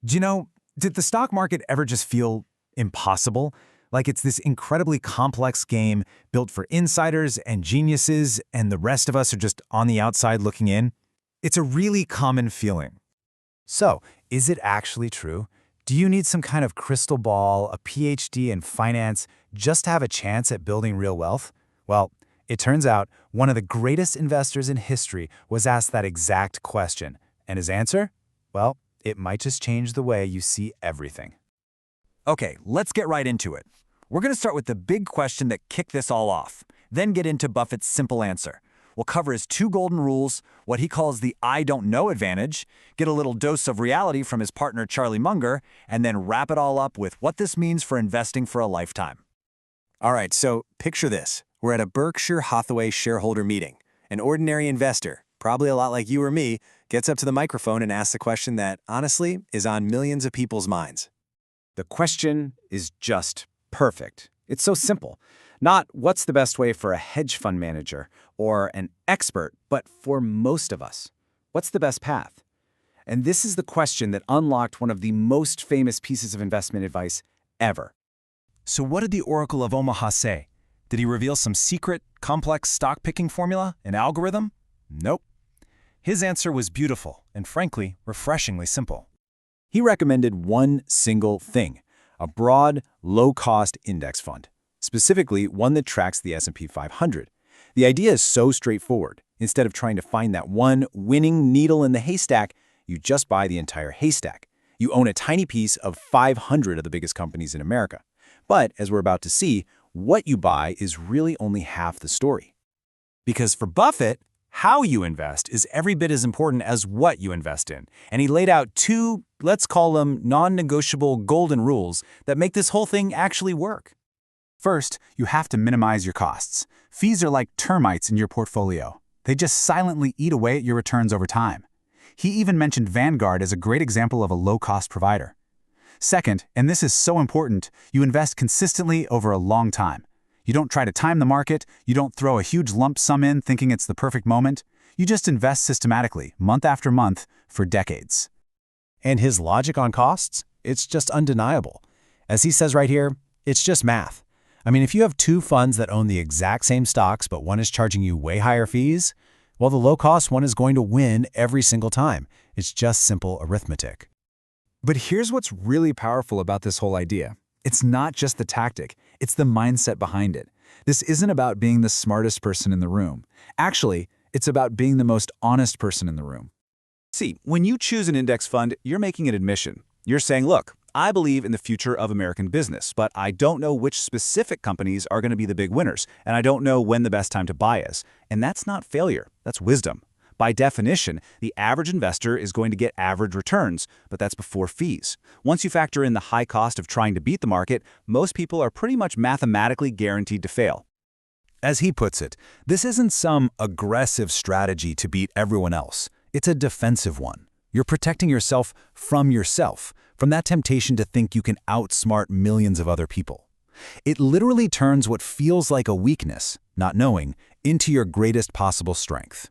Do you know, did the stock market ever just feel impossible? Like it's this incredibly complex game built for insiders and geniuses, and the rest of us are just on the outside looking in? It's a really common feeling. So, is it actually true? Do you need some kind of crystal ball, a PhD in finance, just to have a chance at building real wealth? Well, it turns out one of the greatest investors in history was asked that exact question. And his answer? Well, it might just change the way you see everything. Okay, let's get right into it. We're going to start with the big question that kicked this all off, then get into Buffett's simple answer. We'll cover his 2 golden rules, what he calls the I don't know advantage, get a little dose of reality from his partner Charlie Munger, and then wrap it all up with what this means for investing for a lifetime. All right, so picture this. We're at a Berkshire Hathaway shareholder meeting. An ordinary investor, probably a lot like you or me, gets up to the microphone and asks a question that, honestly, is on millions of people's minds. The question is just perfect. It's so simple. Not what's the best way for a hedge fund manager or an expert, but for most of us. What's the best path? And this is the question that unlocked one of the most famous pieces of investment advice ever. So what did the Oracle of Omaha say? Did he reveal some secret, complex stock-picking formula, an algorithm? Nope. His answer was beautiful and, frankly, refreshingly simple. He recommended one single thing, a broad, low-cost index fund, specifically one that tracks the S&P 500. The idea is so straightforward. Instead of trying to find that one winning needle in the haystack, you just buy the entire haystack. You own a tiny piece of 500 of the biggest companies in America. But, as we're about to see, what you buy is really only half the story. Because for Buffett, how you invest is every bit as important as what you invest in. And he laid out 2, let's call them non-negotiable golden rules that make this whole thing actually work. First, you have to minimize your costs. Fees are like termites in your portfolio. They just silently eat away at your returns over time. He even mentioned Vanguard as a great example of a low-cost provider. Second, and this is so important, you invest consistently over a long time. You don't try to time the market, you don't throw a huge lump sum in thinking it's the perfect moment. You just invest systematically, month after month, for decades. And his logic on costs? It's just undeniable. As he says right here, it's just math. I mean, if you have 2 funds that own the exact same stocks, but one is charging you way higher fees, well, the low-cost one is going to win every single time. It's just simple arithmetic. But here's what's really powerful about this whole idea. It's not just the tactic, it's the mindset behind it. This isn't about being the smartest person in the room. Actually, it's about being the most honest person in the room. See, when you choose an index fund, you're making an admission. You're saying, look, I believe in the future of American business, but I don't know which specific companies are going to be the big winners, and I don't know when the best time to buy is. And that's not failure, that's wisdom. By definition, the average investor is going to get average returns, but that's before fees. Once you factor in the high cost of trying to beat the market, most people are pretty much mathematically guaranteed to fail. As he puts it, this isn't some aggressive strategy to beat everyone else. It's a defensive one. You're protecting yourself, from that temptation to think you can outsmart millions of other people. It literally turns what feels like a weakness, not knowing, into your greatest possible strength.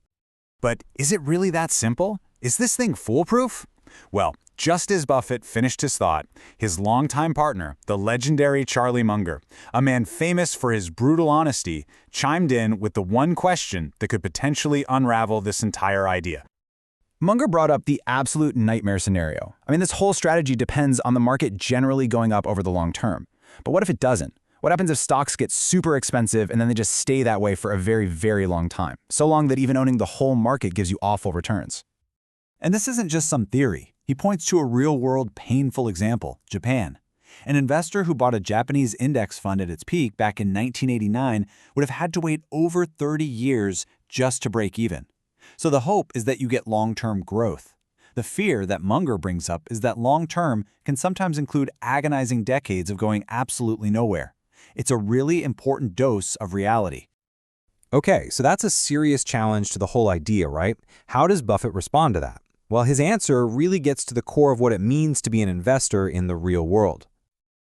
But is it really that simple? Is this thing foolproof? Well, just as Buffett finished his thought, his longtime partner, the legendary Charlie Munger, a man famous for his brutal honesty, chimed in with the one question that could potentially unravel this entire idea. Munger brought up the absolute nightmare scenario. I mean, this whole strategy depends on the market generally going up over the long term. But what if it doesn't? What happens if stocks get super expensive and then they just stay that way for a very, very long time? So long that even owning the whole market gives you awful returns. And this isn't just some theory. He points to a real-world, painful example, Japan. An investor who bought a Japanese index fund at its peak back in 1989 would have had to wait over 30 years just to break even. So the hope is that you get long-term growth. The fear that Munger brings up is that long-term can sometimes include agonizing decades of going absolutely nowhere. It's a really important dose of reality. Okay, so that's a serious challenge to the whole idea, right? How does Buffett respond to that? Well, his answer really gets to the core of what it means to be an investor in the real world.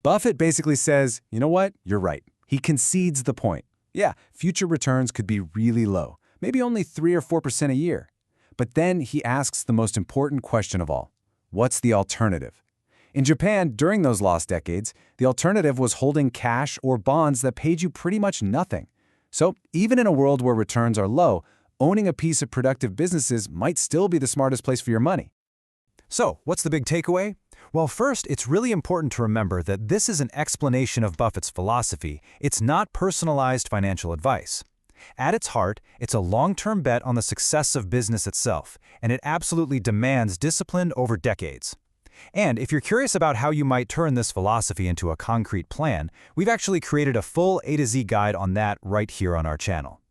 Buffett basically says, you know what? You're right. He concedes the point. Yeah, future returns could be really low, maybe only 3 or 4% a year. But then he asks the most important question of all. What's the alternative? In Japan, during those lost decades, the alternative was holding cash or bonds that paid you pretty much nothing. So, even in a world where returns are low, owning a piece of productive businesses might still be the smartest place for your money. So, what's the big takeaway? Well, first, it's really important to remember that this is an explanation of Buffett's philosophy. It's not personalized financial advice. At its heart, it's a long-term bet on the success of business itself, and it absolutely demands discipline over decades. And if you're curious about how you might turn this philosophy into a concrete plan, we've actually created a full A to Z guide on that right here on our channel.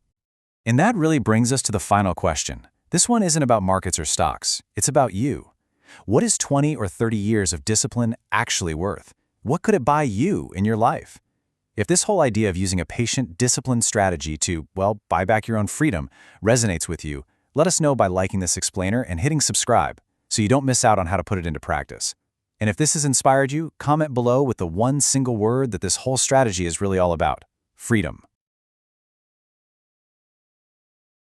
And that really brings us to the final question. This one isn't about markets or stocks, it's about you. What is 20 or 30 years of discipline actually worth? What could it buy you in your life? If this whole idea of using a patient, disciplined strategy to, well, buy back your own freedom resonates with you, let us know by liking this explainer and hitting subscribe so you don't miss out on how to put it into practice. And if this has inspired you, comment below with the one single word that this whole strategy is really all about: freedom.